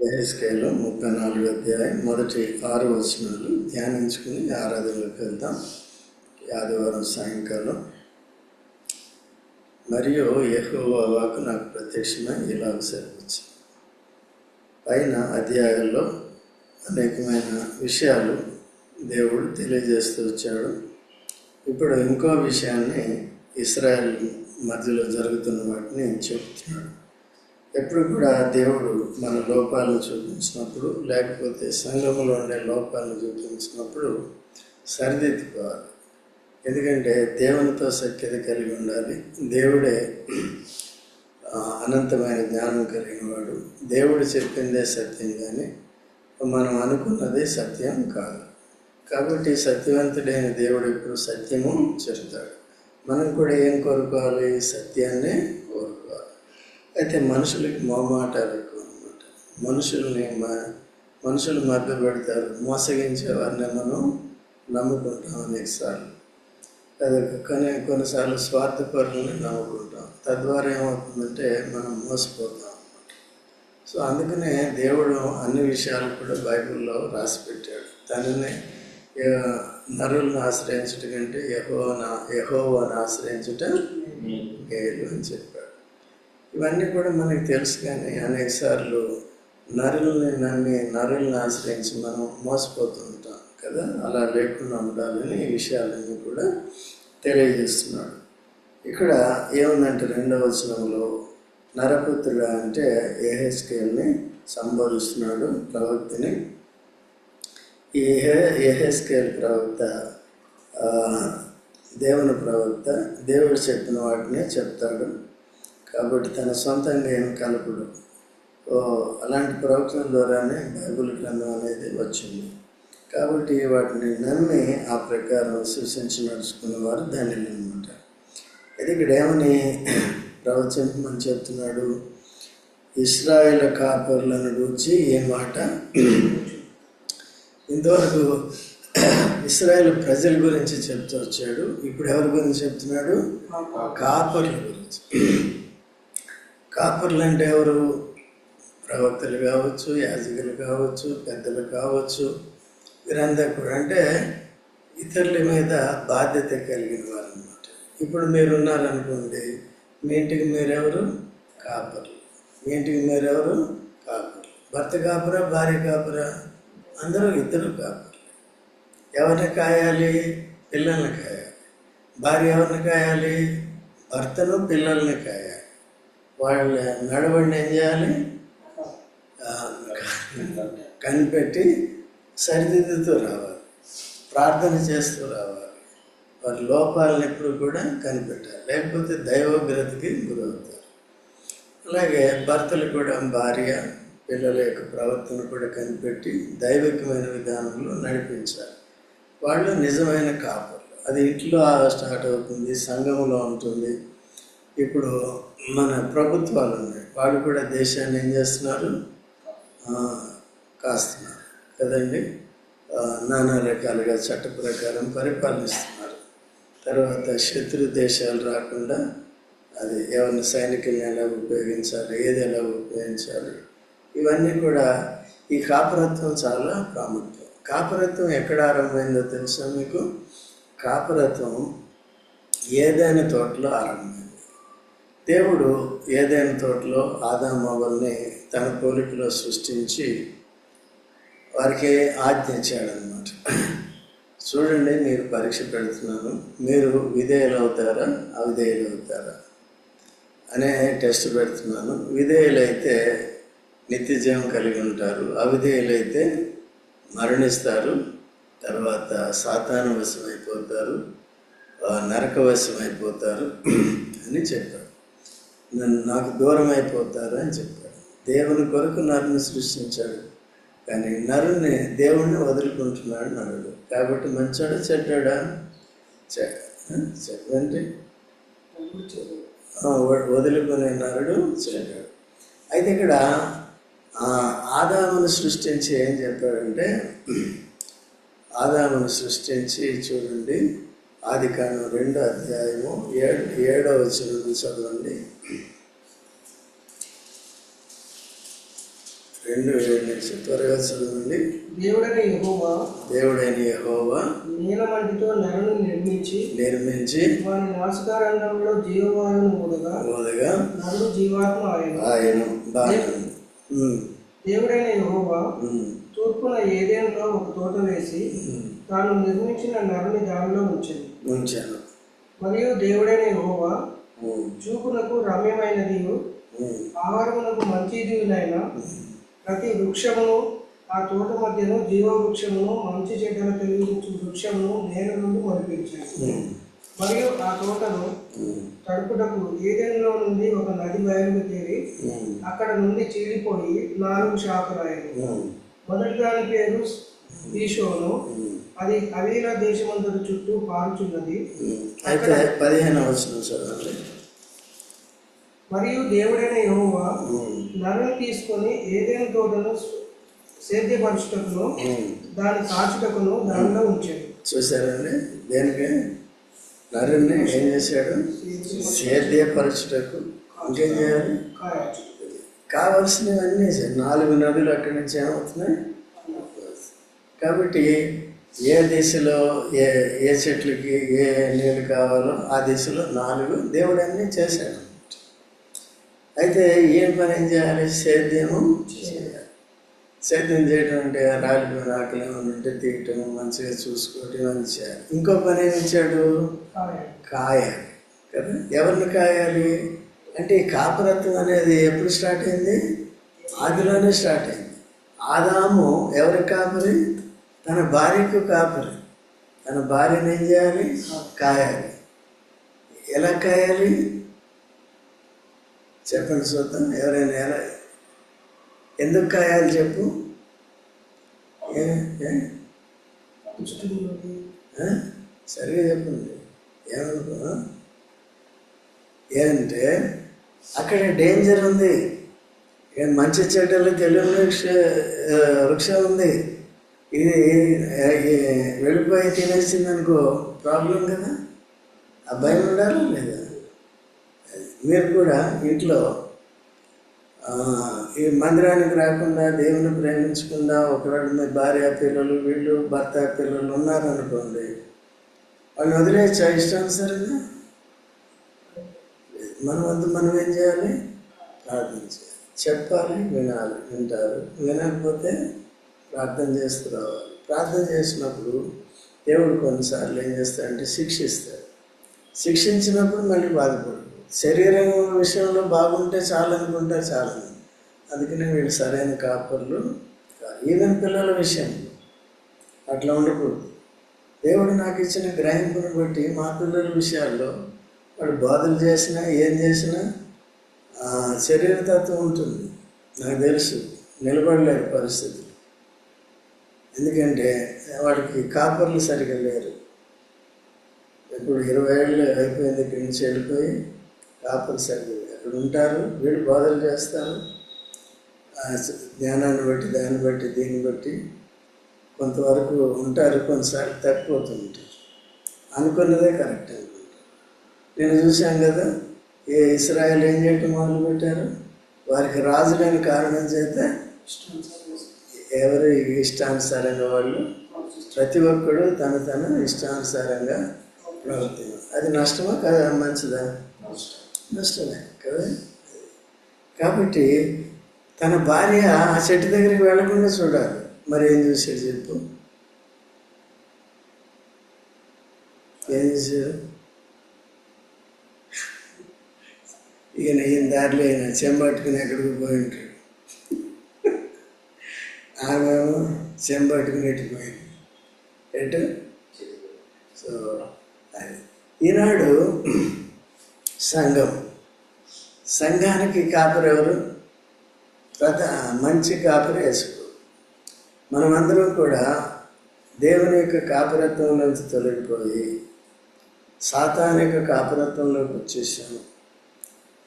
యెహెజ్కేలు 34వ అధ్యాయం మొదటి 6 వచనాలు ధ్యానించుకుని ఆరాధనలోకి వెళ్దాం. ఆదివారం సాయంకాలం. మరియు యెహోవా వాక్కు నాకు ప్రత్యక్షమై ఇలాగ సెలవిచ్చింది. పైన అధ్యాయాల్లో అనేకమైన విషయాలు దేవుడు తెలియజేస్తూ వచ్చాడు. ఇప్పుడు ఇంకో విషయాన్ని ఇశ్రాయేల్ మధ్యలో జరుగుతున్న వాటిని చెబుతున్నాడు. ఎప్పుడు కూడా దేవుడు మన లోపాలను చూపించినప్పుడు, లేకపోతే సంఘములో ఉండే లోపాలను చూపించినప్పుడు సరిదిద్దుకోవాలి. ఎందుకంటే దేవునితో సఖ్యత కలిగి ఉండాలి. దేవుడే అనంతమైన జ్ఞానం కలిగిన వాడు. దేవుడు చెప్పిందే సత్యం, కానీ మనం అనుకున్నది సత్యం కాదు. కాబట్టి సత్యవంతుడైన దేవుడు ఇప్పుడు సత్యము చెబుతాడు. మనం కూడా ఏం కోరుకోవాలి? సత్యాన్నే కోరుకోవాలి. అయితే మనుషులకి మొహమాటాలు ఎక్కువ అన్నమాట. మనుషులు మభ్య పెడతారు, మోసగించే వారిని మనం నమ్ముకుంటాం అనేకసార్లు. కానీ కొన్నిసార్లు స్వార్థపరులని నమ్ముకుంటాం. తద్వారా ఏమవుతుందంటే మనం మోసపోతాం అన్నమాట. సో అందుకనే దేవుడు అన్ని విషయాలు కూడా బైబిల్లో రాసి పెట్టాడు. తనని నరులను ఆశ్రయించుట కంటే యెహోవాను ఆశ్రయించుట మేలు అని చెప్పాడు. ఇవన్నీ కూడా మనకు తెలుసు, కానీ అనేక సార్లు నరుల్ని నమ్మి నరుల్ని ఆశ్రయించి మనం మోసపోతూ ఉంటాం కదా. అలా లేకుండా ఉండాలని ఈ విషయాలన్నీ కూడా తెలియజేస్తున్నాడు. ఇక్కడ ఏముందంటే 2వ వచనంలో నరపుత్రుడు అంటే యెహెజ్కేలుని సంబోధిస్తున్నాడు, ప్రవక్తని. ఈ యెహెజ్కేలు ప్రవక్త దేవుని ప్రవక్త. దేవుడు చెప్పిన వాటిని చెప్తాడు. కాబట్టి తన సొంతంగా ఏం కలపడు. అలాంటి ప్రవక్తల ద్వారానే బైబిల్ గ్రంథం అనేది వచ్చింది. కాబట్టి వాటిని నమ్మి ఆ ప్రకారం సూచించి నడుచుకునే వారు ధన్యులు అనమాట. ఇది ఇక్కడ ఏమని ప్రవచించమని చెప్తున్నాడు? ఇశ్రాయేలు కాపరులను గురించి ఏ మాట? ఇంతవరకు ఇశ్రాయేలు ప్రజల గురించి చెప్తూ వచ్చాడు. ఇప్పుడు ఎవరి గురించి చెప్తున్నాడు? కాపర్ల గురించి. కాపర్లు అంటే ఎవరు? ప్రవక్తలు కావచ్చు, యాజకులు కావచ్చు, పెద్దలు కావచ్చు. వీరందరూ కూడా అంటే ఇతరుల మీద బాధ్యత కలిగిన వారు అన్నమాట. ఇప్పుడు మీరున్నారనుకోండి, మీ ఇంటికి మీరెవరు? కాపర్లు. మీ ఇంటికి మీరెవరు? కాపర్లు. భర్త కాపురా, భార్య కాపురా? అందరూ ఇద్దరు కాపర్లు. ఎవరిని కాయాలి? పిల్లల్ని కాయాలి. భార్య ఎవరిని కాయాలి? భర్తను, పిల్లల్ని కాయాలి. వాళ్ళ నడవడిని ఏం చేయాలి? కనిపెట్టి సరిదిద్దుతూ రావాలి, ప్రార్థన చేస్తూ రావాలి. వారి లోపాలను ఎప్పుడు కూడా కనిపెట్టాలి, లేకపోతే దైవోగ్రతకి గురవుతారు. అలాగే భర్తలు కూడా భార్య పిల్లల యొక్క ప్రవర్తన కూడా కనిపెట్టి దైవికమైన విధానంలో నడిపించాలి. వాళ్ళు నిజమైన కాపర్లు. అది ఇంట్లో స్టార్ట్ అవుతుంది, సంఘంలో ఉంటుంది. ఇప్పుడు మన ప్రభుత్వాలు ఉన్నాయి, వాళ్ళు కూడా దేశాన్ని ఏం చేస్తున్నారు? కాస్తున్నారు కదండి. నానా రకాలుగా చట్ట ప్రకారం పరిపాలిస్తున్నారు. తర్వాత శత్రు దేశాలు రాకుండా అది ఎవరిని సైనికుల్ని ఎలా ఉపయోగించాలి, ఏది ఎలా ఉపయోగించాలి, ఇవన్నీ కూడా ఈ కాపరత్వం చాలా ప్రాముఖ్యం. కాపరత్వం ఎక్కడ ఆరంభమైందో తెలుసా మీకు? కాపరత్వం ఏదైనా తోటలో ఆరంభమైంది. దేవుడు ఏదైనా తోటలో ఆదాము అవ్వల్ని తన పోలికలో సృష్టించి వారికి ఆజ్ఞ ఇచ్చాడనమాట. చూడండి, మీరు పరీక్ష పెడుతున్నాను, మీరు విధేయులు అవుతారా, అవిధేయులు అవుతారా అనే టెస్ట్ పెడుతున్నాను. విధేయులైతే నిత్య జీవం కలిగి ఉంటారు, అవిధేయులైతే మరణిస్తారు, తర్వాత సాతాను వశం అయిపోతారు, నరక వశం అయిపోతారు అని చెప్పాడు. నాకు దూరం అయిపోతారు అని చెప్పాడు. దేవుని కొరకు నరుని సృష్టించాడు, కానీ నరుని దేవుణ్ణి వదులుకుంటున్నాడు నరుడు. కాబట్టి మంచోడా చెడ్డాడా? చెప్పండి. వదులుకునే నరుడు చెడ్డాడు. అయితే ఇక్కడ ఆదామును సృష్టించి ఏం చెప్పాడంటే, ఆదామును సృష్టించి చూడండి, ఆదికాండం 2వ అధ్యాయము 7వ వచనం చదవండి. 2:7 నుంచి త్వరగా చదవండి. దేవుడైన యెహోవా నీలమంటితో నరుని నిర్మించి వాని నాసికారంధ్రములో జీవవాయువును ఊదగా నరుడు జీవాత్మ ఆయన. దేవుడైన యెహోవా తూర్పున ఏదెనులో ఒక తోట వేసి తాను నిర్మించిన నరుని దానిలో ఉంచాను. మరియు దేవుడైన యెహోవా చూపునకు రమ్యమైనది ఆహారమునకు మంచిదినైన ప్రతి వృక్షమును ఆ తోట మధ్యను జీవ వృక్షమును మంచి చెడ్డలు తెలియజు వృక్షమును నేల నుండి మొలిపించాను. మరియు ఆ తోటను తడుపుటకు ఏదెనులో నుండి ఒక నది బయలుకు తేలి అక్కడ నుండి చీలిపోయి 4 శాఖలయ్యాయి. మొదటి దాని పేరు ఈషోను, అది హవీలా దేశమంతటి చుట్టూ పారుచున్నది. అయితే 15వ వచనం చదవండి. మరియు దేవుడైన యెహోవా నరుని తీసుకొని ఏదైనా తోటను సేద్యపరచుటకును దాని కాచుటకును దానిలో ఉంచాడు. చూసారండి, దేనికి నరుని ఏం చేశాడు? సేద్యపరచుటకు. ఇంకేం చేయాలి? కావలసినవన్నీ 4 నదులు అక్కడి నుంచి ఏమవుతున్నాయి కాబట్టి ఏ దిశలో ఏ చెట్లకి ఏ నీళ్ళు కావాలో ఆ దిశలో 4 దేవుడు అన్నీ చేశాడు. అయితే ఏం పని ఏం చేయాలి? సేద్యము చేయాలి. సేద్యం చేయడం అంటే రాలిపోయిన ఆకలి ఏమైనా ఉంటే తీయటం, మంచిగా చూసుకోవటం ఇవన్నీ చేయాలి. ఇంకో పని ఏమి ఇచ్చాడు? కాయాలి కదా. ఎవరిని కాయాలి అంటే ఈ కాపురత్వం అనేది ఎప్పుడు స్టార్ట్ అయింది? ఆదిలోనే స్టార్ట్ అయింది. ఆదాము ఎవరి కాపరి? తన భార్యకు కాపరి. తన భార్యను ఏం చేయాలి? కాయాలి. ఎలా కాయాలి చెప్పండి చూద్దాం. ఎవరైనా ఎలా ఎందుకు కాయాలి చెప్పు? సరిగా చెప్పండి. ఏమనుకో ఏంటంటే అక్కడ డేంజర్ ఉంది. మంచి చెడ్డలు తెలియని వృక్షం ఉంది. ఇది వెళ్ళిపోయి తినేసింది అనుకో ప్రాబ్లం కదా. ఆ భయం ఉండాలి లేదా? మీరు కూడా ఇంట్లో ఈ మందిరానికి రాకుండా దేవుని ప్రేమించకుండా ఒకవేళ మీ భార్య పిల్లలు వీళ్ళు భర్త పిల్లలు ఉన్నారనుకోండి, వాళ్ళు వదిలేయచ్చా ఇష్టానుసారంగా? మన వద్ద మనం ఏం చేయాలి? ప్రార్థన చేయాలి. చెప్పాలి, వినాలి. వింటారు. వినకపోతే ప్రార్థన చేస్తూ రావాలి. ప్రార్థన చేసినప్పుడు దేవుడు కొన్నిసార్లు ఏం చేస్తాడంటే శిక్షిస్తాడు. శిక్షించినప్పుడు మళ్ళీ బాధపడు. శరీరం విషయంలో బాగుంటే చాలనుకుంటారు చాలని. అందుకనే వీళ్ళు సరైన కాపర్లు కాదు. ఈవెన్ పిల్లల విషయంలో అట్లా ఉండకూడదు. దేవుడు నాకు ఇచ్చిన గ్రహింపును బట్టి మా పిల్లల విషయాల్లో వాడు బోధలు చేసినా ఏం చేసినా శరీరతత్వం ఉంటుంది. నాకు తెలుసు నిలబడలేరు పరిస్థితి. ఎందుకంటే వాడికి కాపర్లు సరిగ్గా లేరు. ఇప్పుడు 20 ఏళ్ళు అయిపోయింది, ఇక్కడి నుంచి వెళ్ళిపోయి కాపర్లు సరిగ్గా అక్కడ ఉంటారు. వీళ్ళు బోధలు చేస్తారు. జ్ఞానాన్ని బట్టి దాన్ని బట్టి దీన్ని బట్టి కొంతవరకు ఉంటారు. కొన్నిసార్లు తప్పిపోతుంటారు. అనుకున్నదే కరెక్ట్ అనుకుంటారు. నేను చూశాను కదా, ఏ ఇస్రాయేల్ ఏం చేయటం మొదలుపెట్టారు? వారికి రాజు లేని కారణం చేత ఎవరు ఇష్టానుసారంగా వాళ్ళు ప్రతి ఒక్కడు తన ఇష్టానుసారంగా ప్రవర్తించారు. అది నష్టమా కదా? మంచిదా? నష్టమే కదా. కాబట్టి తన భార్య ఆ చెట్టు దగ్గరికి వెళ్ళకుండా చూడాలి. మరి ఏం చూసాడు చెప్పు? ఏం చేశాడు? ఈయన దారిలో అయినా చెంబట్టుకుని ఎక్కడికి పోయి ఉంటాడు. ఆమెమో చెంబట్టుకుని ఎట్టిపోయింది. ఎటు? సో అది ఈనాడు సంఘానికి కాపరి ఎవరు? మంచి కాపరి యేసు. మనమందరం కూడా దేవుని యొక్క కాపరత్వంలోంచి తొలగిపోయి సాతాను యొక్క కాపరత్వంలోకి వచ్చేసాము.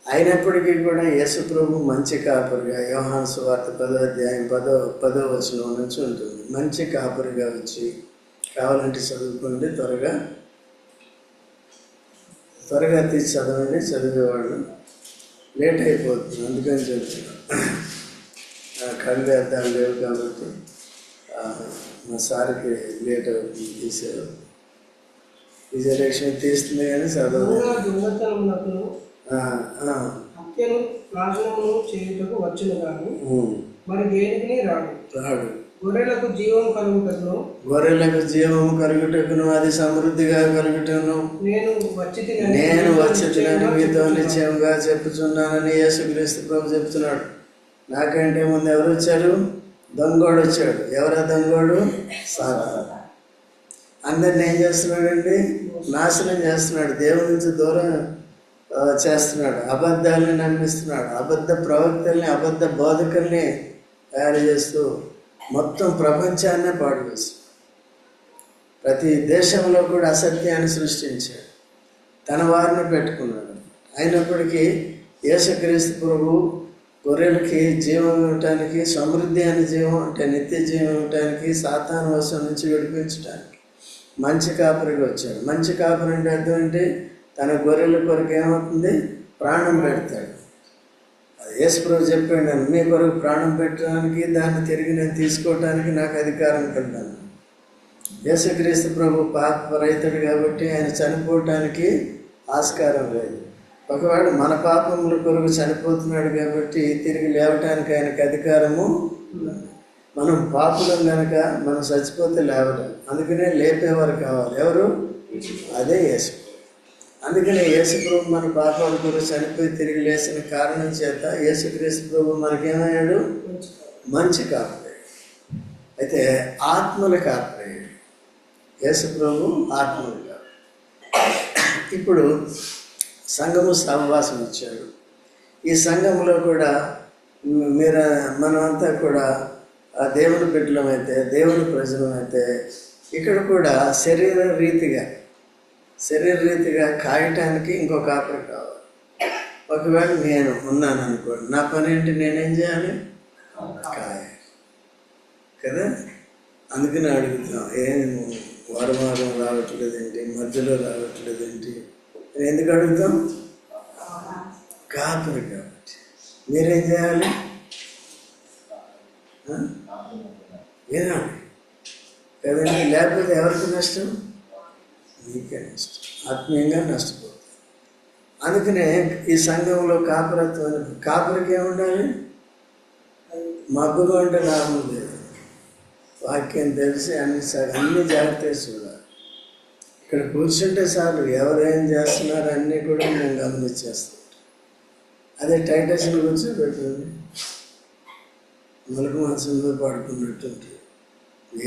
అయినప్పటికీ కూడా యేసు ప్రభు మంచి కాపరిగా, యోహాను సువార్త 10వ అధ్యాయం 10వ వచనం నుంచి ఉంటుంది. మంచి కాపరిగా వచ్చి, కావాలంటే చదువుకోండి, త్వరగా తీసి చదవండి. చదివేవాళ్ళు లేట్ అయిపోతుంది, అందుకని చెప్తున్నాను. కళ్ళు అర్థాలు లేవు కాబట్టి మా సార్కి లేట్ అవుతుంది తీసారు. విజయలక్ష్మి తీస్తుంది కానీ చదవదు. దొంగతనమునకును హత్యను నాశనమును చేయుటకు వచ్చును కానీ మరి దేనికి రాడు. గొర్రెలకు జీవం కలుగుటకును అది సమృద్ధిగా కలుగుటను నేను వచ్చితినని మీతో నిశ్చయంగా చెప్పుచున్నానని యేసుక్రీస్తు ప్రభు చెప్తున్నాడు. నాకంటే ముందు ఎవరు వచ్చారు? దొంగోడు వచ్చాడు. ఎవరా దొంగోడు? సాతాను. అందరిని ఏం చేస్తున్నాడండి? నాశనం చేస్తున్నాడు, దేవుడి నుంచి దూరం చేస్తున్నాడు, అబద్ధాలని నమ్మిస్తున్నాడు, అబద్ధ ప్రవక్తల్ని అబద్ధ బోధకుల్ని తయారు చేస్తూ మొత్తం ప్రపంచాన్నే పాడు చేస్తున్నాడు. ప్రతి దేశంలో కూడా అసత్యాన్ని సృష్టించాడు, తన వారిని పెట్టుకున్నాడు. అయినప్పటికీ యేసుక్రీస్తు ప్రభు గొర్రెలకి జీవం ఇవ్వటానికి, సమృద్ధి అనే జీవం అంటే నిత్య జీవం ఇవ్వటానికి, సాతాను వశం నుంచి విడిపించడానికి మంచి కాపరిగా వచ్చాడు. మంచి కాపరి అంటే అర్థం ఏంటి? తన గొర్రెల కొరకు ఏమవుతుంది? ప్రాణం పెడతాడు. అది యేసు ప్రభు చెప్పాడు, నేను మీ కొరకు ప్రాణం పెట్టడానికి, దాన్ని తిరిగి నేను తీసుకోవటానికి నాకు అధికారం కలిగాను. యేసుక్రీస్తు ప్రభు పాపరహితుడు కాబట్టి ఆయన చనిపోవటానికి ఆస్కారం లేదు. ఒకవేళ మన పాపముల కొరకు చనిపోతున్నాడు కాబట్టి తిరిగి లేవటానికి ఆయనకు అధికారము. మనం పాపులం కనుక మనం చచ్చిపోతే లేవలేం, అందుకనే లేపేవారు కావాలి. ఎవరు? అదే యేసు. అందుకనే యేసు ప్రభు మన పాపాల కొరకు చనిపోయి తిరిగి లేచిన కారణం చేత యేసుక్రీస్తు ప్రభు మనకేమయ్యాడు? మంచి కాపరి. అయితే ఆత్మల కాపరి యేసు ప్రభు, ఆత్మల కాపరి. ఇప్పుడు సంఘము సహవాసం ఇచ్చాడు. ఈ సంఘంలో కూడా మనమంతా కూడా దేవుని బిడ్డలమైతే, దేవుని ప్రజలమైతే ఇక్కడ కూడా శరీర రీతిగా కాయటానికి ఇంకో కాపరి కావాలి. ఒకవేళ నేను ఉన్నాను అనుకోండి, నా పని ఏంటి? నేనేం చేయాలి? కాయాలి కదా. అందుకని అడుగుతాం, ఏం వారం రావట్లేదేంటి, మధ్యలో రావట్లేదేంటి? ఎందుకు అడుగుతాం? కాపరి కాబట్టి. మీరేం చేయాలి? వినాలి కదండి. లేకపోతే ఎవరికి నష్టం? మీకే నష్టం, ఆత్మీయంగా నష్టపోతుంది. అందుకనే ఈ సంఘంలో కాపరికి ఏముండాలి? మబ్బుగా ఉంటే లాభం లేదు. వాక్యం తెలిసి అన్ని జాగ్రత్తగా చూడాలి. ఇక్కడ కూర్చుంటే చాలు, ఎవరేం చేస్తున్నారు అన్నీ కూడా మేము గమనించేస్తాం. అదే టైటస్ని కూర్చోబెట్టింది మొలక మంచం మీద పడుకున్నట్టుంటే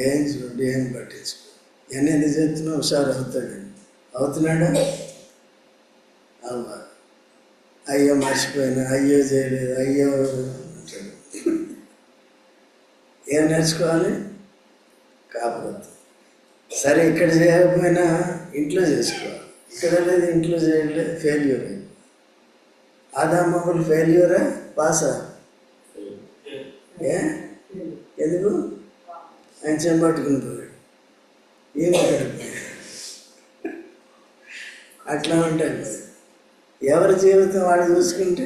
ఏం చూడండి, ఏం పట్టించుకో. ఎన్ని ఎందుకు చెప్తున్నా హుషారు అవుతాడండి. అవుతున్నాడా? అవ్వాలి. అయ్యో మర్చిపోయినా, అయ్యో చేయలేదు, అయ్యో అంటాడు. ఏం నేర్చుకోవాలి? కాపరత్వం. సరే, ఇక్కడ చేయకపోయినా ఇంట్లో చేసుకోవాలి. ఇక్కడ లేదు, ఇంట్లో చేయలేదు, ఫెయిల్యూర్ అయింది. ఆదామవ్వలు ఫెయిల్యూరా? పాసా? ఎందుకు? ఆయన చెంబట్టుకుని పోయాడు. ఏమి అట్లా ఉంటాయి మరి. ఎవరి జీవితం వాడు చూసుకుంటే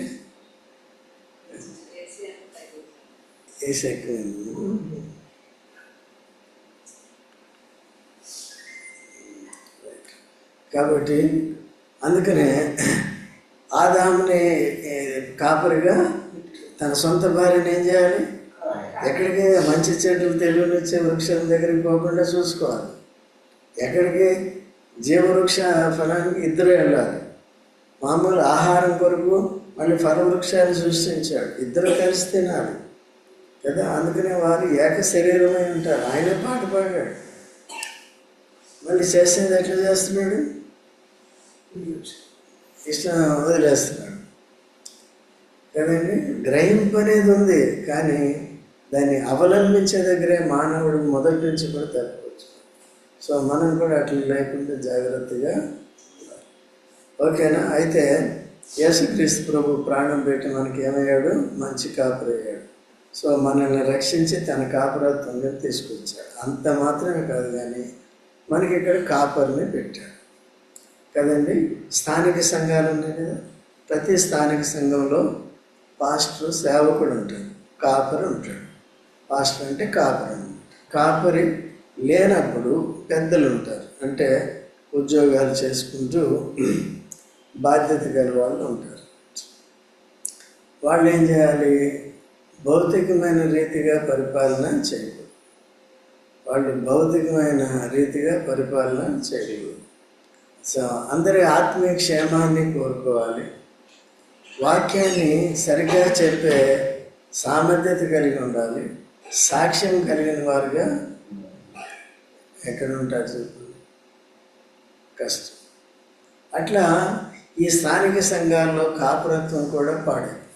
ఎక్కువైంది. కాబట్టి అందుకనే ఆదాముని కాపరిగా తన సొంత భార్యను ఏం చేయాలి? ఎక్కడికి? మంచి చెట్లు తెలివినిచ్చే వృక్షం దగ్గరికి పోకుండా చూసుకోవాలి. ఎక్కడికి? జీవవృక్ష ఫలానికి ఇద్దరు వెళ్ళాలి. మామూలు ఆహారం కొరకు మళ్ళీ ఫలవృక్షాన్ని సృష్టించాడు, ఇద్దరు కలిసి తినాలి కదా. అందుకనే వారు ఏక శరీరమై ఉంటారు. ఆయనే పాట పాడాడు. మళ్ళీ చేసేది ఎట్లా చేస్తున్నాడు? ఇష్టం వదిలేస్తున్నాడు కదండి. గ్రహింపు అనేది ఉంది, కానీ దాన్ని అవలంబించే దగ్గరే మానవుడు మొదటి నుంచి కూడా తప్పవచ్చు. సో మనం కూడా అట్లా లేకుండా జాగ్రత్తగా, ఓకేనా? అయితే యేసుక్రీస్తు ప్రభు ప్రాణం పెట్టి మనకి ఏమయ్యాడు? మంచి కాపరి అయ్యాడు. సో మనల్ని రక్షించి తన కాపరత్వంగా తీసుకొచ్చాడు. అంత మాత్రమే కాదు, కానీ మనకి ఇక్కడ కాపరిని పెట్టాడు కదండి. స్థానిక సంఘాలు ఉన్నాయి కదా, ప్రతి స్థానిక సంఘంలో పాస్టర్, సేవకుడు ఉంటాడు. కాపరి ఉంటాడు. పాస్టర్ అంటే కాపరి అన్నమాట. కాపరి లేనప్పుడు పెద్దలు ఉంటారు, అంటే ఉద్యోగాలు చేసుకుంటూ బాధ్యత గల వాళ్ళు ఉంటారు. వాళ్ళు ఏం చేయాలి? భౌతికమైన రీతిగా పరిపాలన చేయకూడదు. వాళ్ళు భౌతికమైన రీతిగా పరిపాలన చేయకూడదు. సో అందరి ఆత్మీయ క్షేమాన్ని కోరుకోవాలి. వాక్యాన్ని సరిగ్గా చెప్పే సామర్థ్యత కలిగి ఉండాలి. సాక్ష్యం కలిగిన వారుగా ఎక్కడ ఉంటారు చెప్పు? కష్టం. అట్లా ఈ స్థానిక సంఘాల్లో కాపురత్వం కూడా పాడైంది.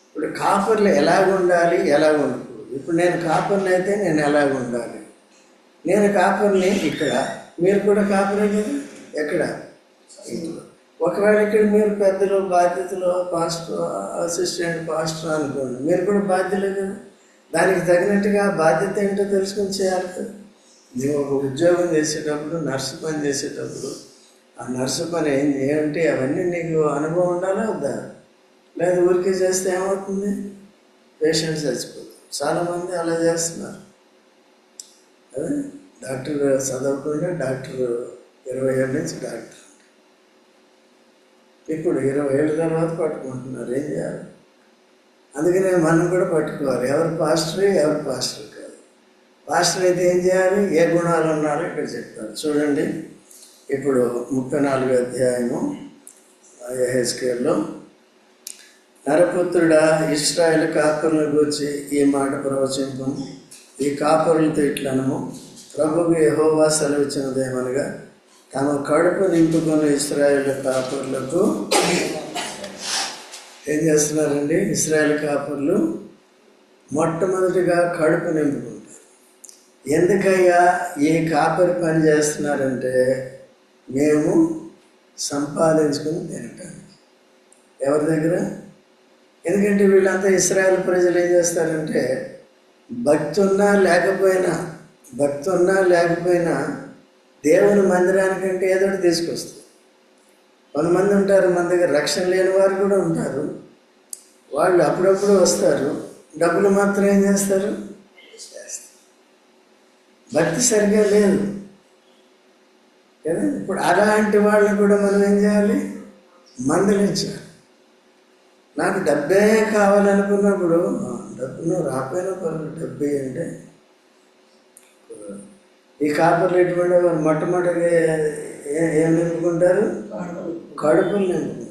ఇప్పుడు కాపర్లు ఎలాగ ఉండాలి, ఎలాగ ఉండకూడదు. ఇప్పుడు నేను కాపర్ని అయితే నేను ఎలాగ ఉండాలి? నేను కాపర్ని ఇక్కడ, మీరు కూడా కాపరే కదా. ఎక్కడ? ఇంట్లో. ఒకవేళ ఇక్కడ మీరు పెద్దలు, బాధ్యతలు, పాస్టర్, అసిస్టెంట్ పాస్టర్ అనుకోండి, మీరు కూడా బాధ్యులే కదా. దానికి తగినట్టుగా బాధ్యత ఏంటో తెలుసుకొని చేయాలి కదా. నువ్వు ఒక ఉద్యోగం చేసేటప్పుడు, నర్సు పని చేసేటప్పుడు, ఆ నర్సు పని ఏంటి అవన్నీ నీకు అనుభవం ఉండాలా వద్దా? లేదు ఊరికే చేస్తే ఏమవుతుంది? పేషెంట్ చచ్చిపోతుంది. చాలామంది అలా చేస్తున్నారు. అదే డాక్టర్ చదవకుండా డాక్టర్ 20 ఏళ్ళ నుంచి డాక్టర్, ఇప్పుడు 20 ఏళ్ళ తర్వాత పట్టుకుంటున్నారు. ఏం చేయాలి? అందుకనే మనం కూడా పట్టుకోవాలి. ఎవరు పాస్టర్, ఎవరు పాస్టర్ కాదు. పాస్టర్ అయితే ఏం చేయాలి? ఏ గుణాలు ఉన్నారో ఇక్కడ చెప్తారు చూడండి. ఇప్పుడు 34వ అధ్యాయము యెహెజ్కేలులో, నరపుత్రుడా, ఇశ్రాయేలు కాపరులను గూర్చి ఈ మాట ప్రవచింపు. ఈ కాపరులతో ఇట్లనము, ప్రభువు యెహోవా సెలవిచ్చినదేమనగా, తమ కడుపు నింపుకున్న ఇశ్రాయేలు కాపరులకు ఏం చేస్తున్నారండి? ఇశ్రాయేలు కాపరులు మొట్టమొదటిగా కడుపు నింపుకుంటారు. ఎందుకయ్యా ఈ కాపరి పని చేస్తున్నారంటే, మేము సంపాదించుకుని తినటానికి. ఎవరి దగ్గర? ఎందుకంటే వీళ్ళంతా ఇశ్రాయేలు ప్రజలు ఏం చేస్తారంటే, భక్తి ఉన్నా లేకపోయినా దేవుని మందిరానికంటే ఏదో ఒకటి తీసుకొస్తారు. కొంతమంది ఉంటారు మన దగ్గర, రక్షణ లేని వారు కూడా ఉంటారు. వాళ్ళు అప్పుడప్పుడు వస్తారు, డబ్బులు మాత్రం ఏం చేస్తారు? భక్తి సరిగ్గా లేదు కదా. ఇప్పుడు అలాంటి వాళ్ళని కూడా మనం ఏం చేయాలి? మందలించాలి. నాకు డబ్బే కావాలనుకున్నప్పుడు, డబ్బు నువ్వు రాపోయినా పర్లేదు, డబ్బే అంటే. ఈ కాపర్లు ఎటువంటి వాళ్ళు మొట్టమొదటిగా ఏం నింపుకుంటారు? కడుపులు నింపుకుంటారు.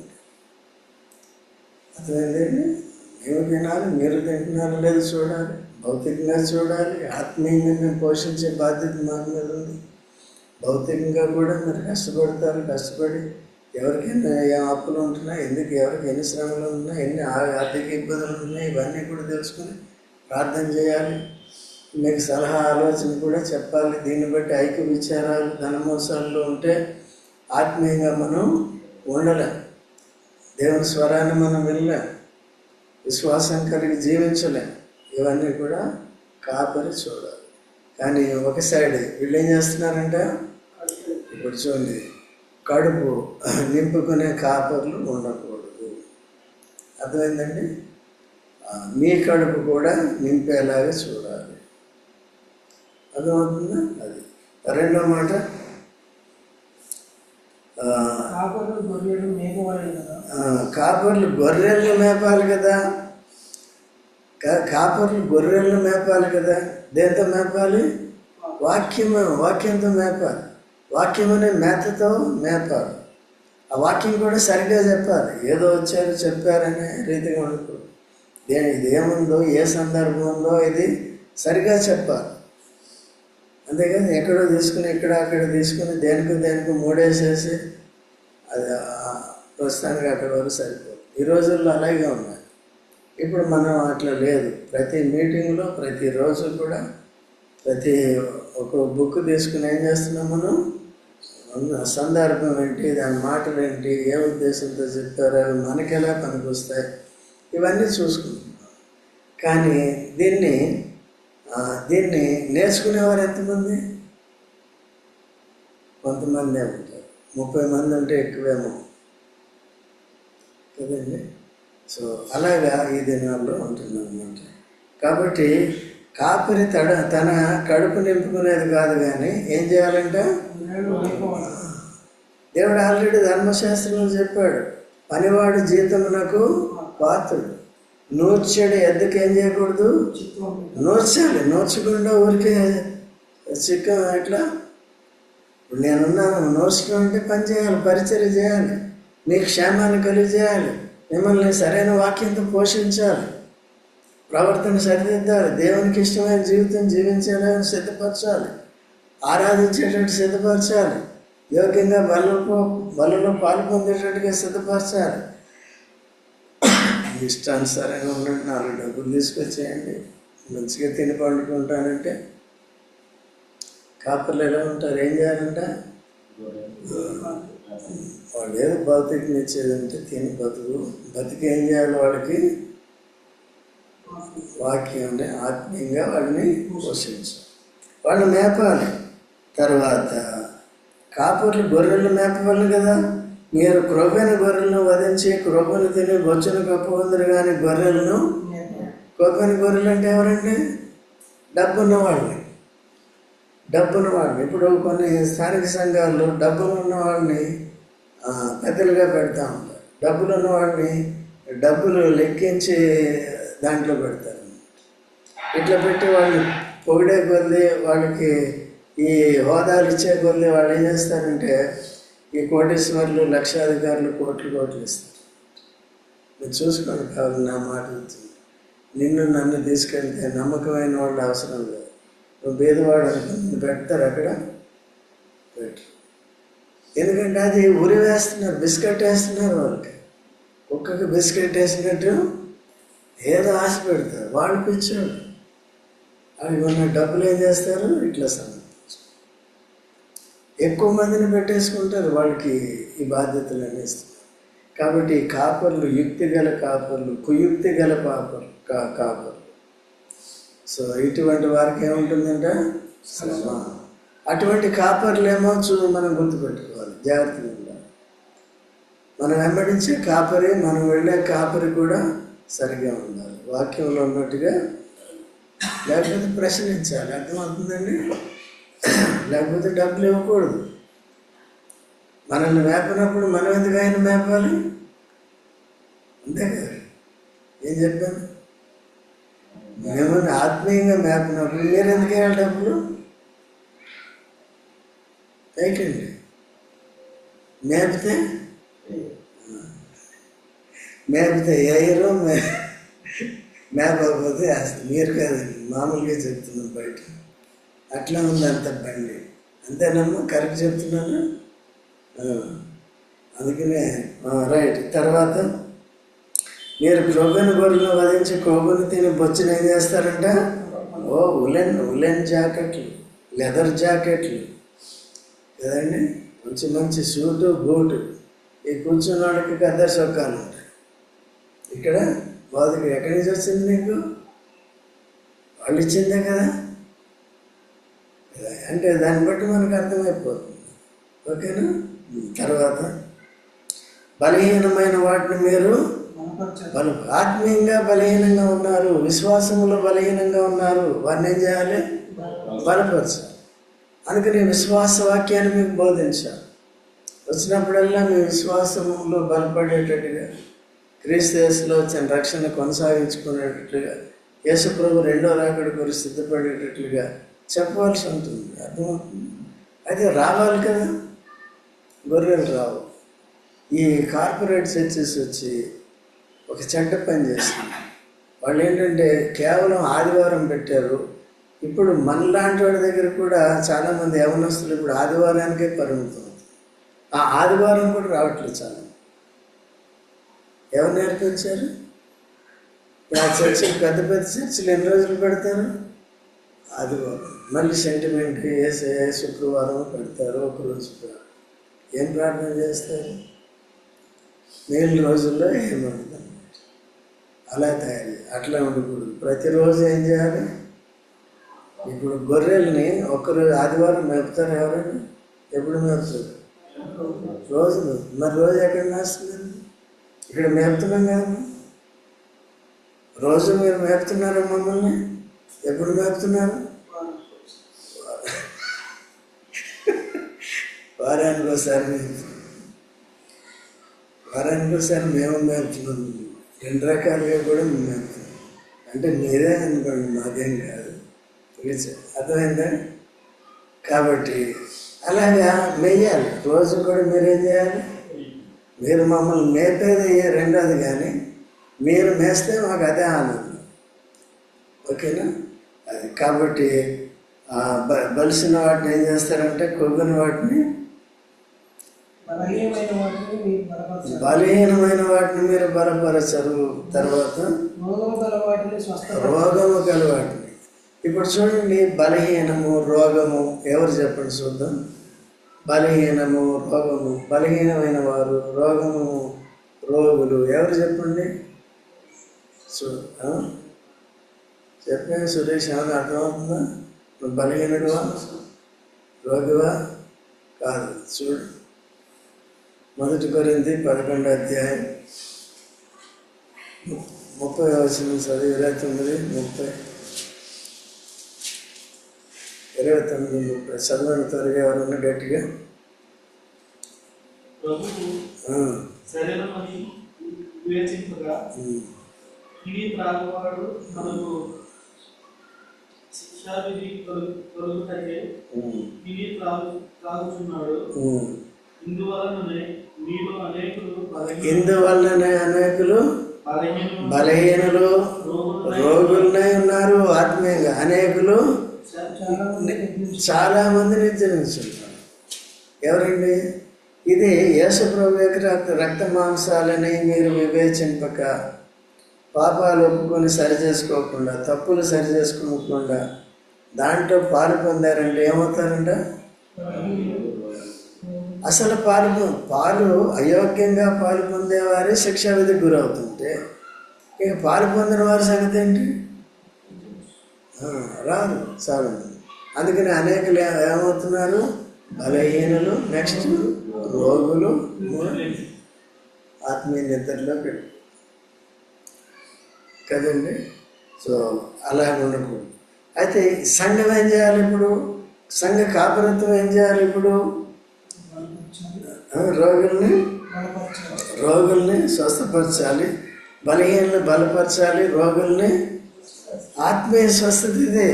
అదేంటండి, మేము తినాలి, మీరు తింటున్నారు లేదు చూడాలి, భౌతికంగా చూడాలి. ఆత్మీయంగా మేము పోషించే బాధ్యత మా మీద ఉంది. భౌతికంగా కూడా మీరు కష్టపడి ఎవరికైనా ఏం అప్పులు ఉంటున్నాయి, ఎందుకు ఎవరికి ఎన్ని శ్రమలు ఉన్నాయి, ఎన్ని ఆర్థిక ఇబ్బందులు ఉన్నాయి, ఇవన్నీ కూడా తెలుసుకుని ప్రార్థన చేయాలి. మీకు సలహా ఆలోచన కూడా చెప్పాలి. దీన్ని బట్టి ఐక్య విచారాలు, ధనమోసాల్లో ఉంటే ఆత్మీయంగా మనం ఉండలేం. దేవుని స్వరాన్ని మనం వినలేం, విశ్వాసం కలిగి జీవించలేం. ఇవన్నీ కూడా కాపరి చూడాలి. కానీ ఒక సైడ్ వీళ్ళు ఏం చేస్తున్నారంటే, ఇప్పుడు చూడండి, కడుపు నింపుకునే కాపర్లు ఉండకూడదు. అర్థమైందండి? మీ కడుపు కూడా నింపేలాగా చూడాలి. అర్థమవుతుందా? అది రెండో మాట, కాపర్లు గొర్రెలు మేపవాలి కదా. కాపర్లు గొర్రెలను మేపాలి కదా. కాపర్లు గొర్రెలను మేపాలి కదా. దేంతో మేపాలి? వాక్యంతో మేపాలి. వాక్యం అనే మేతతో మేపాలి. ఆ వాక్యం కూడా సరిగ్గా చెప్పాలి. ఏదో వచ్చారు చెప్పారనే రీతిగా ఉండకూడదు. ఇది ఏముందో, ఏ సందర్భం ఉందో ఇది సరిగ్గా చెప్పాలి. అంతేకాదు ఎక్కడో తీసుకుని అక్కడ తీసుకుని దేనికి మూడేసేసి అది ప్రస్తుతానికి అక్కడ వరకు సరిపోదు. ఈ రోజుల్లో అలాగే ఉన్నాయి. ఇప్పుడు మనం అట్లా లేదు. ప్రతి మీటింగ్లో ప్రతిరోజు కూడా ఒక బుక్ తీసుకుని ఏం చేస్తున్నాం మనం? సందర్భం ఏంటి, దాని మాటలు ఏంటి, ఏ ఉద్దేశంతో చెప్తారో, అవి మనకి ఎలా పనికొస్తాయి, ఇవన్నీ చూసుకుంటున్నాం. కానీ దీన్ని నేర్చుకునేవారు ఎంతమంది? కొంతమందే ఉంటారు. 30 మంది ఉంటే ఎక్కువేమో కదండి. సో అలాగా ఈ దినాల్లో ఉంటుందన్నమాట. కాబట్టి కాపరి తన కడుపు నింపుకునేది కాదు, కానీ ఏం చేయాలంట? దేవుడు ఆల్రెడీ ధర్మశాస్త్రంలో చెప్పాడు, పనివాడు జీతమునకు పాత్రుడు. నూర్చాడు ఎద్దుకు ఏం చేయకూడదు? నూర్చాలి. నూర్చకుండా ఊరికే ఎట్లా? ఇప్పుడు నేనున్నాను, నూర్చడం అంటే పని చేయాలి, పరిచర్య చేయాలి, మీకు క్షేమాన్ని కలిగజేయాలి, మిమ్మల్ని సరైన వాక్యంతో పోషించాలి, ప్రవర్తన సరిదిద్దాలి, దేవునికి ఇష్టమైన జీవితం జీవించాలని సిద్ధపరచాలి, ఆరాధించేటట్టు సిద్ధపరచాలి, యోగ్యంగా బలలో పాలు పొందేటట్టుగా సిద్ధపరచాలి. ఇష్టానుసారంగా ఉన్నట్టు 4 డబ్బులు తీసుకొచ్చేయండి, మంచిగా తిని పండుకుంటానంటే కాపర్లు ఎలా ఉంటారు? ఏం చేయాలంట? వాళ్ళు ఏదో భౌతికం ఇచ్చేదంటే తిని బతికి ఏం చేయాలి? వాళ్ళకి వాక్యం అంటే ఆత్మీయంగా వాళ్ళని పోషించాలి, వాళ్ళని మేపాలి. తర్వాత కాపర్లు గొర్రెలు మేపవాలి కదా. మీరు క్రొవ్వైన గొర్రెలను వధించి క్రొవ్వను తిని బొచ్చును కప్పుకుందరు, కానీ గొర్రెలను కొవ్వైన గొర్రెలు అంటే ఎవరండి? డబ్బున్నవాళ్ళని. ఇప్పుడు కొన్ని స్థానిక సంఘాల్లో డబ్బులు ఉన్నవాడిని పెద్దలుగా పెడతా ఉంటారు, డబ్బులు ఉన్నవాడిని డబ్బులు లెక్కించి దాంట్లో పెడతారు. ఇట్లా పెట్టి వాళ్ళు పొగిడే కొద్దీ, వాళ్ళకి ఈ హోదాలు ఇచ్చే కొద్దీ వాళ్ళు ఏం చేస్తారంటే, ఈ కోటీశ్వర్లు లక్షాధికారులు కోట్లు ఇస్తారు. మీరు చూసుకోండి, కావాలి నా మాట నన్ను తీసుకెళ్తే నమ్మకమైన వాళ్ళు అవసరం లేదు. నువ్వు పేదవాడు అనుకుని పెడతారు, అక్కడ పెట్టు. ఎందుకంటే అది ఉరి వేస్తున్నారు, బిస్కెట్ వేస్తున్నారు వాళ్ళకి. కుక్కకి బిస్కెట్ వేసినట్టు ఏదో ఆశ పెడతారు. వాళ్ళు పిచ్చోళ్ళు, అవి ఉన్న డబ్బులు ఏం చేస్తారు? ఇట్లా ఎక్కువ మందిని పెట్టేసుకుంటారు, వాళ్ళకి ఈ బాధ్యతలు ఇస్తారు. కాబట్టి కాపర్లు యుక్తి గల కాపర్లు, కుయుక్తి గల కాపర్లు. సో ఇటువంటి వారికి ఏముంటుందంటే శ్రమ. అటువంటి కాపర్లేమో మనం గుర్తుపెట్టుకోవాలి, జాగ్రత్తగా ఉండాలి. మనం వెంబడించే కాపరి, మనం వెళ్ళే కాపరి కూడా సరిగా ఉండాలి, వాక్యంలో ఉన్నట్టుగా. లేకపోతే ప్రశ్నించాలి, అర్థమవుతుందండి. లేకపోతే డబ్బులు ఇవ్వకూడదు. మనల్ని మేపనప్పుడు మనం ఎందుకు ఆయన మేపాలి? అంతే కదా. ఏం చెప్పాను? మిమ్మల్ని ఆత్మీయంగా మేపినప్పుడు మీరు ఎందుకు వేయాలి డబ్బులు? వేయకండి. మేపితే వేయరు, మేపకపోతే వేస్తారు. మీరు కాదండి, మామూలుగా చెప్తున్నాం బయట. అట్లా ఉంది అంత బండి. అంతేనమ్మా, కరెక్ట్ చెప్తున్నాను. అందుకనే రైట్. తర్వాత మీరు క్రొవ్వెను గొర్రెలను వధించి కొవ్వును తిని బొచ్చును ఏం చేస్తారంట? ఉలెన్ జాకెట్లు, లెదర్ జాకెట్లు కదండి, మంచి సూటు బూటు. ఈ కూర్చున్న వాళ్ళకి పెద్ద చొక్కాలు ఉంటాయి. ఇక్కడ వాళ్ళకి ఎక్కడి నుంచి వచ్చింది? నీకు వాళ్ళు ఇచ్చిందే కదా. అంటే దాన్ని బట్టి మనకు అర్థమైపోతుంది. ఓకేనా? తర్వాత బలహీనమైన వాటిని మీరు ఆత్మీయంగా బలహీనంగా ఉన్నారు, విశ్వాసంలో బలహీనంగా ఉన్నారు, వారిని ఏం చేయాలి? బలపరచాలి. అందుకని విశ్వాస వాక్యాన్ని మీకు బోధించాలి. వచ్చినప్పుడల్లా మీ విశ్వాసంలో బలపడేటట్టుగా, క్రీస్తు యేసులో వచ్చిన రక్షణ కొనసాగించుకునేటట్లుగా, యేసు ప్రభు రెండో రాకడ గురించి సిద్ధపడేటట్లుగా చెప్పవలసి ఉంటుంది. అర్థమవుతుంది? అయితే రావాలి కదా, గొర్రెలు రావు. ఈ కార్పొరేట్ చర్చెస్ వచ్చి ఒక చెడ్డ పని చేస్తుంది. వాళ్ళు ఏంటంటే కేవలం ఆదివారం పెట్టారు. ఇప్పుడు మనలాంటి వాడి దగ్గర కూడా చాలామంది యవనస్తులు ఇప్పుడు ఆదివారానికే పరిమితం అవుతుంది. ఆ ఆదివారం కూడా రావట్లేదు. చాలా ఎవరు నేర్పించారు? ఇప్పుడు ఆ చర్చలు, పెద్ద చర్చలు ఎన్ని రోజులు పెడతారు? ఆదివారం. మళ్ళీ సెంటిమెంట్ ఏ శుక్రవారం పెడతారు, ఒకరోజు. ఏం ప్రార్థన చేస్తారు? మేలు రోజుల్లో ఏముంటుంది అలా తయారు. అట్లా ఉండకూడదు. ప్రతిరోజు ఏం చేయాలి? ఇప్పుడు గొర్రెల్ని ఒక్కరోజు ఆదివారం మేపుతారు ఎవరైనా? ఎప్పుడు మేపుతారు? రోజు. మరి రోజు ఎక్కడ మేస్తున్నారు? ఇక్కడ మేపుతున్నాం కదా. రోజు మీరు మేపుతున్నారా మమ్మల్ని? ఎప్పుడు మేపుతున్నారు? వారానికి ఒకసారి మేము మేపుతున్నాం. 2 రకాలుగా కూడా మేము మేపుతున్నాం. అంటే మీరే అనుకోండి, మాదేం కాదు. అర్థమైందా? కాబట్టి అలాగా మేయాలి. రోజు కూడా మీరేం చేయాలి? మీరు మమ్మల్ని మేపేది రెండోది, కానీ మీరు మేస్తే మాకు అదే ఆనందం. ఓకేనా? అది కాబట్టి బలిసిన వాటిని ఏం చేస్తారంటే, కొవ్వుని వాటిని, బలహీనమైన వాటిని మీరు బలపరచరు. తర్వాత రోగము గల వాటిని. ఇప్పుడు చూడండి, బలహీనము, రోగము ఎవరు చెప్పండి చూద్దాం. బలహీనము, రోగము, బలహీనమైన వారు, రోగము, రోగులు ఎవరు చెప్పండి? చెప్పే సురేష్, ఏమైనా అర్థమవుతుందా? నువ్వు బలహీనుడువా, రోగివా? కాదు. చూడు, 1 కొరింథీ 11వ అధ్యాయం 30వ వచనం చదివి 29, 30, 29, 30 చదవండి త్వరగా. ఎవరన్నా గట్టిగా. ఇందువల్లనే అనేకులు బలహీనులు, రోగులనే ఉన్నారు. ఆత్మీయంగా అనేకులు, చాలా మంది నిద్రించున్నారు. ఎవరండి? ఇది యేసుప్రభు యొక్క రక్త మాంసాలని మీరు వివేచింపక, పాపాలు ఒప్పుకొని సరిచేసుకోకుండా, తప్పులు సరిచేసుకోకుండా దాంట్లో పాలు పొందారంటే ఏమవుతారంట? అసలు పాలు అయోగ్యంగా పాలు పొందేవారే శిక్షా విధికి గురవుతుంటే, ఇక పాలు పొందిన వారి సంగతి ఏంటి? రాదు చాలా మంది. అందుకని అనేకులు ఏమవుతున్నారు? బలహీనులు, నెక్స్ట్ రోగులు, ఆత్మీయ నిద్రలో పెట్టి కదండి. సో అలా ఉండకూడదు. అయితే సంఘం ఏం చేయాలి ఇప్పుడు? సంఘ కాపురత్వం ఏం చేయాలి ఇప్పుడు? రోగుల్ని స్వస్థపరచాలి, బలహీనలు బలపరచాలి, రోగుల్ని. ఆత్మీయ స్వస్థత ఇదే.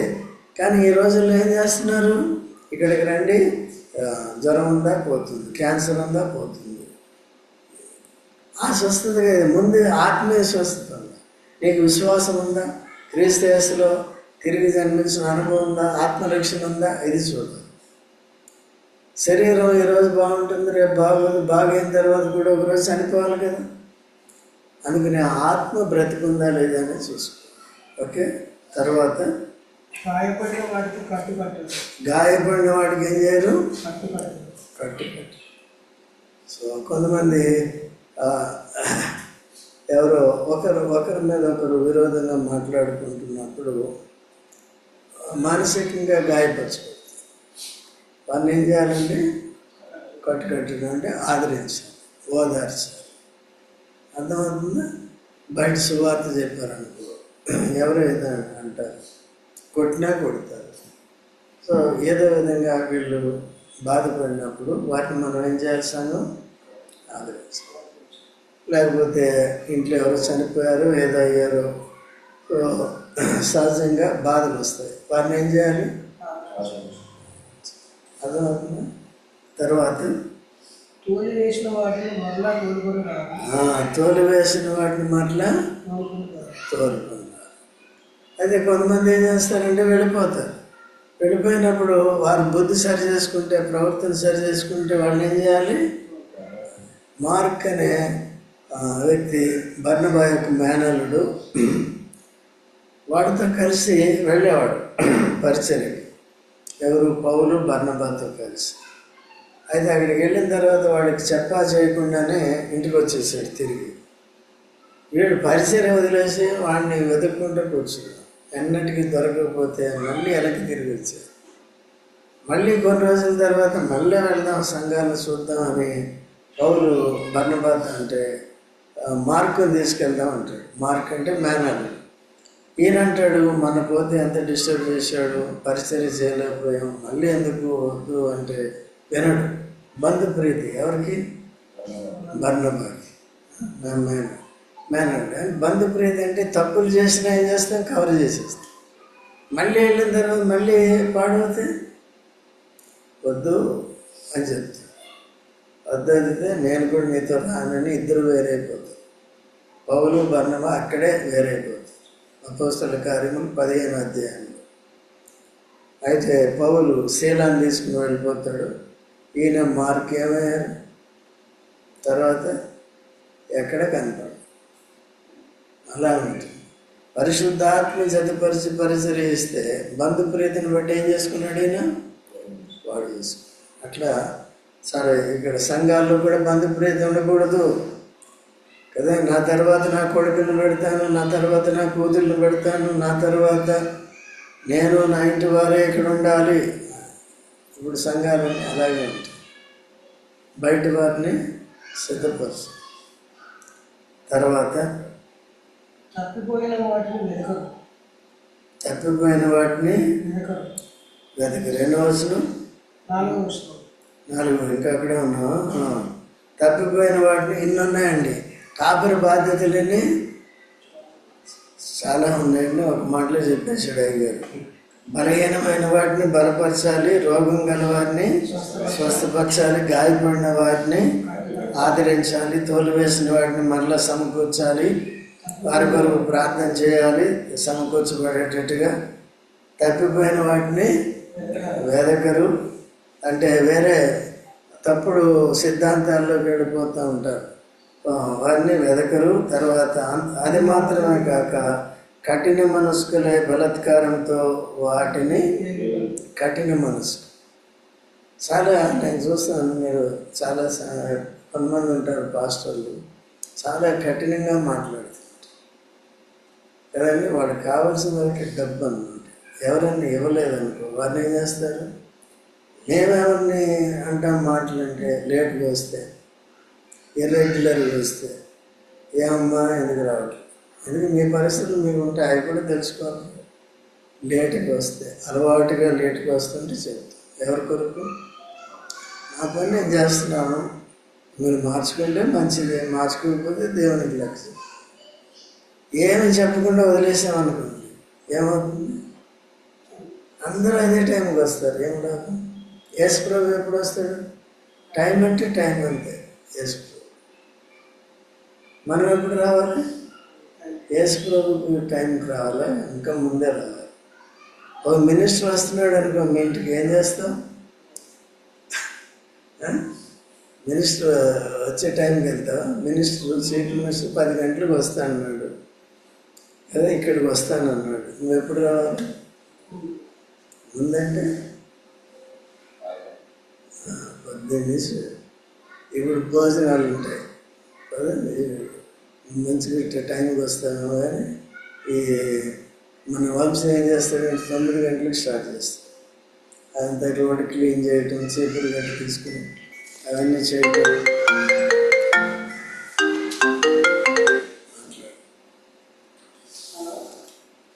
కానీ ఈ రోజుల్లో ఏం చేస్తున్నారు? ఇక్కడికి రండి, జ్వరం ఉందా పోతుంది, క్యాన్సర్ ఉందా పోతుంది. ఆ స్వస్థత కాదు, ముందు ఆత్మీయ స్వస్థత ఉందా? నీకు విశ్వాసం ఉందా? క్రీస్తు యేసులో తిరిగి జన్మించిన అనుభవం ఉందా? ఆత్మరక్షణ ఉందా? ఇది చూడాలి. శరీరం ఈరోజు బాగుంటుంది, రేపు బాగోదు, బాగైన తర్వాత కూడా ఒకరోజు చనిపోవాలి కదా. అందుకని ఆత్మ బ్రతికుందా లేదా అని చూసుకో. ఓకే. తర్వాత గాయపడిన వాటికి కట్టుకట్టారు. గాయపడిన వాటికి ఏం చేయరు? కట్టుకట్టారు. సో కొంతమంది ఎవరో ఒకరి మీద ఒకరు విరోధంగా మాట్లాడుకుంటున్నప్పుడు మానసికంగా గాయపరచుకోవాలి. వాళ్ళని ఏం చేయాలంటే కట్టుకట్టడం అంటే ఆదరించాలి, ఓదార్చాలి. అర్థమవుతుందా? బయట సువార్త చెప్పారనుకో, ఎవరో ఏదో అంటారు, కొట్టినా కొడతారు. సో ఏదో విధంగా వీళ్ళు బాధపడినప్పుడు వాటిని మనం ఏం చేయాల్సాను? ఆదరించాలి. లేకపోతే ఇంట్లో ఎవరు చనిపోయారు, ఏదో అయ్యారో, సహజంగా బాధలు వస్తాయి. వాటిని ఏం చేయాలి? అర్థమవుతుందా? తర్వాత తోలి వేసిన వాటిని మరలా తోలుకుంటారు. అయితే కొంతమంది ఏం చేస్తారంటే వెళ్ళిపోతారు. వెళ్ళిపోయినప్పుడు వారు బుద్ధి సరి చేసుకుంటే, ప్రవర్తన సరి చేసుకుంటే వాళ్ళని ఏం చేయాలి? మార్క్ అనే వ్యక్తి, బర్నబా యొక్క మేనల్లుడు, వాడితో కలిసి వెళ్ళేవాడు పరిచర్యకి. ఎవరు? పౌలు బర్నబాతో కలిసి. అయితే అక్కడికి వెళ్ళిన తర్వాత వాడికి చెప్పా చేయకుండానే ఇంటికి వచ్చేసాడు తిరిగి. వీడు పరిచర్య వదిలేసి వాడిని వెతుక్కుంటూ కూర్చున్నాడు. ఎన్నటికీ దొరకకపోతే మళ్ళీ వెనక్కి తిరిగి వచ్చాడు. మళ్ళీ కొన్ని రోజుల తర్వాత మళ్ళీ వెళ్దాం, సంఘాలను చూద్దామని పౌలు బర్నబాతో అంటే మార్కుని తీసుకెళ్దాం అంటాడు. మార్క్ అంటే మేనల్లుడు. ఈయనంటాడు మన పోతే ఎంత డిస్టర్బ్ చేశాడు, పరిచర్య చేయలేకపోయాం, మళ్ళీ ఎందుకు వద్దు అంటే వినడు. బంధు ప్రీతి ఎవరికి? బర్నబాకి, మేనండి. బంధు ప్రీతి అంటే తప్పులు చేసినా ఏం చేస్తాం? కవర్ చేసేస్తాం. మళ్ళీ వెళ్ళిన తర్వాత మళ్ళీ పాడవుతే వద్దు అని చెప్తాను. వద్దు అంటే నేను కూడా నీతో రానని ఇద్దరు వేరైపోతారు. పౌలు బర్నబా అక్కడే వేరైపోతారు. అపోస్తల కార్యములు 15వ అధ్యాయంలో. అయితే పౌలు శీలాన్ని తీసుకుని వెళ్ళిపోతాడు. ఈయన మార్క్ ఏమయ్యారు? తర్వాత ఎక్కడ కనపడు. అలా ఉంటుంది. పరిశుద్ధాత్మ జతపరిచి పరిచర్య ఇస్తే బంధు ప్రీతిని బట్టి ఏం చేసుకున్నాడు ఈయన? వాడు చేసుకున్నాడు. అట్లా సరే, ఇక్కడ సంఘాల్లో కూడా బంధు ప్రీతి ఉండకూడదు కదా. నా తర్వాత నా కొడుకుని పెడతాను, నా తర్వాత నా కూతుర్ని పెడతాను, నా తర్వాత నేను నా ఇంటి వారే ఇక్కడ ఉండాలి. ఇప్పుడు సంఘాలన్నీ అలాగే ఉంటాయి. బయట వారిని సిద్ధపరచు. తర్వాత తప్పిపోయిన వాటిని వెతకరు. 2వ వచనం 4 ఇంకా అక్కడే ఉన్నావా? తప్పిపోయిన వాటిని ఇన్ని ఉన్నాయండి. కాపరి బాధ్యతలని చాలా ఉన్నాయండి. ఒక మాటలో చెప్పేశాడు అయ్యగారు. బలహీనమైన వాటిని బలపరచాలి, రోగం గల వారిని స్వస్థపరచాలి, గాయపడిన వాటిని ఆదరించాలి, తోలు వేసిన వాటిని మరలా సమకూర్చాలి, వారి కొరకు ప్రార్థన చేయాలి సమకూర్చబడేటట్టుగా. తప్పిపోయిన వాటిని వెదకరు అంటే వేరే తప్పుడు సిద్ధాంతాల్లోకి వెళ్ళిపోతూ ఉంటారు. వారిని వెదకరు. తర్వాత అది మాత్రమే కాక కఠిన మనస్కులే బలాత్కారంతో వాటిని కఠిన మనస్కు. చాలా నేను చూస్తాను, మీరు చాలా కొంతమంది ఉంటారు పాస్టర్లు, చాలా కఠినంగా మాట్లాడుతుంటారు కదండి. వాడికి కావాల్సిన వరకు డబ్బు అనమాట. ఎవరన్నా ఇవ్వలేదనుకో వారిని ఏం చేస్తారు? మేమెవరిని అంటాం మాటలు అంటే లేట్గా వస్తే, ఇర్రెగ్యులర్గా వస్తే, ఏమమ్మా ఎందుకు రావట్లేదు? ఎందుకు మీ పరిస్థితులు మీకు ఉంటే అవి కూడా తెలుసుకోవాలి. లేటుగా వస్తే, అలవాటుగా లేటుగా వస్తుంటే చెప్తాం. ఎవరి కొరకు? నా పని నేను చేస్తున్నాను, మీరు మార్చుకుంటే మంచిది, మార్చుకోకపోతే దేవునికి లక్ష్యం. ఏమి చెప్పకుండా వదిలేసామనుకోండి ఏమవుతుంది? అందరూ అదే టైంకి వస్తారు. ఏం రాదు. యేసు ప్రభు ఎప్పుడు వస్తాడు? టైం అంటే టైం అంతే. యేసు ప్రభు మనం ఎప్పుడు రావాలి? యేసు ప్రభుకి టైంకి రావాలా? ఇంకా ముందే రావాలి. ఒక మినిస్టర్ వస్తున్నాడు అనుకో మీ ఇంటికి, ఏం చేస్తాం? మినిస్టర్ వచ్చే టైంకి వెళ్తావా? చీఫ్ మినిస్టర్ 10 గంటలకు వస్తానన్నాడు కదా, ఇక్కడికి వస్తానన్నాడు. నువ్వు ఎప్పుడు రావాలి? ముందంటే 18 ఇప్పుడు భోజనాలు ఉంటాయి కదా, మంచిగా టైంకి వస్తాను. కానీ ఈ మన వంశం ఏం చేస్తాడంటే 9 గంటలకు స్టార్ట్ చేస్తాం. అంతా రోడ్డు క్లీన్ చేయటం, చీపురు గట్ట తీసుకుని అవన్నీ చేయటం,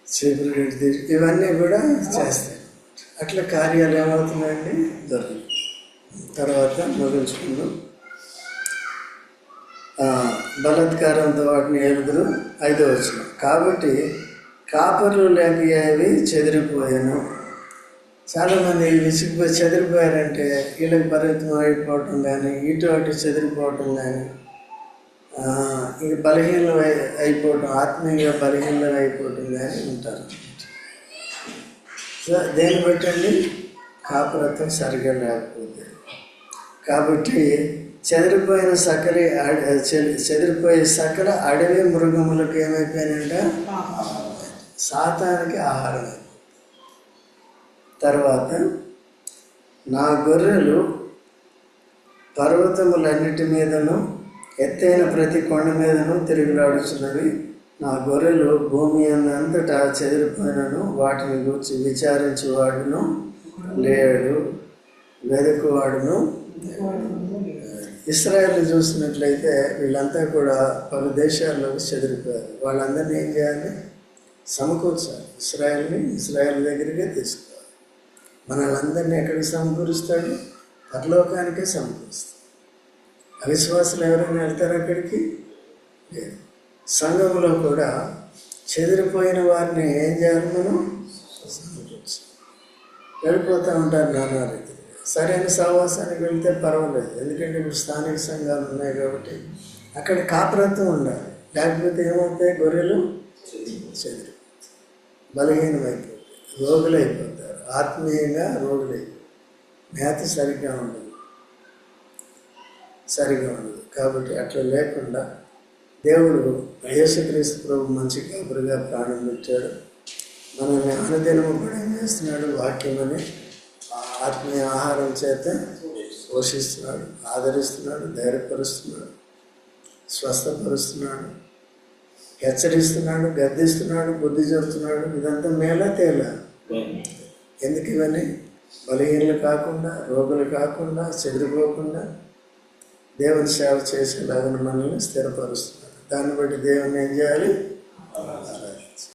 చీపురు గట్ట తీసి ఇవన్నీ కూడా చేస్తాయి. అట్లా కార్యాలు ఏమవుతున్నాయండి? దొరకదు. తర్వాత ముగించుకుందాం. బలాత్కారంతో వాటిని ఏలుగురు. 5వ వచనం. కాబట్టి కాపర్లు లేకపోయేవి చెదిరిపోయాను. చాలామంది విసిగిపోయి చెదిరిపోయారంటే వీళ్ళకి పరిమితం అయిపోవటం కానీ, ఇటు అటు చెదిరిపోవటం కానీ, ఇంక బలహీనం అయిపోవటం, ఆత్మీయంగా బలహీనం అయిపోవటం కానీ ఉంటారు. సో దేన్ని బట్టండి? కాపురత్వం సరిగా లేకపోతే. కాబట్టి చెదిరిపోయే సకల అడవి మృగములకు ఏమైపోయినంట? సాతానికి ఆహారం. తర్వాత నా గొర్రెలు పర్వతములన్నిటి మీదను ఎత్తైన ప్రతి కొండ మీదను తిరుగులాడుచున్నవి. నా గొర్రెలు భూమి అంతటా చెదిరిపోయినను వాటిని గురించి విచారించేవాడును లేడు, వెతుకువాడును. ఇశ్రాయేలు చూసినట్లయితే వీళ్ళంతా కూడా పలు దేశాల్లోకి చెదిరిపోయారు. వాళ్ళందరినీ ఏం చేయాలి? సమకూర్చాలి. ఇస్రాయేల్ దగ్గరికే తీసుకోవాలి. మనల్ని ఎక్కడికి సమకూరుస్తాడు? పరలోకానికే సమకూరుస్తాడు. అవిశ్వాసులు ఎవరైనా వెళ్తారు అక్కడికి? లేదు. సంఘంలో కూడా చెదిరిపోయిన వారిని ఏం చేయాలి? మనం సమకూర్చాలి. వెళ్ళిపోతూ ఉంటారు నానా రీతిగా. సరైన సహవాసానికి వెళ్తే పర్వాలేదు, ఎందుకంటే ఇప్పుడు స్థానిక సంఘాలు ఉన్నాయి కాబట్టి అక్కడ కాపురత్వం ఉండాలి. లేకపోతే ఏమవుతాయి? గొర్రెలు చెదిరి బలహీనమైపోతాయి, రోగులైపోతారు, ఆత్మీయంగా రోగులైపోతారు. మేత సరిగ్గా ఉండదు. కాబట్టి అట్లా లేకుండా దేవుడు యేసుక్రీస్తు ప్రభు మంచి కాపురిగా ప్రాణం పెట్టాడు. మనల్ని అనుదినము కూడా ఏం చేస్తున్నాడు? వాక్యమని ఆత్మీయ ఆహారం చేత పోషిస్తున్నాడు, ఆదరిస్తున్నాడు, ధైర్యపరుస్తున్నాడు, స్వస్థపరుస్తున్నాడు, హెచ్చరిస్తున్నాడు, గద్దిస్తున్నాడు, బుద్ధి చెబుతున్నాడు. ఇదంతా మేలా తేలా? ఎందుకు ఇవన్నీ? బలహీనలు కాకుండా, రోగులు కాకుండా, చెదిరిపోకుండా దేవుని సేవ చేసేలాగా మనల్ని స్థిరపరుస్తున్నాడు. దాన్ని బట్టి దేవుని ఏం చేయాలి?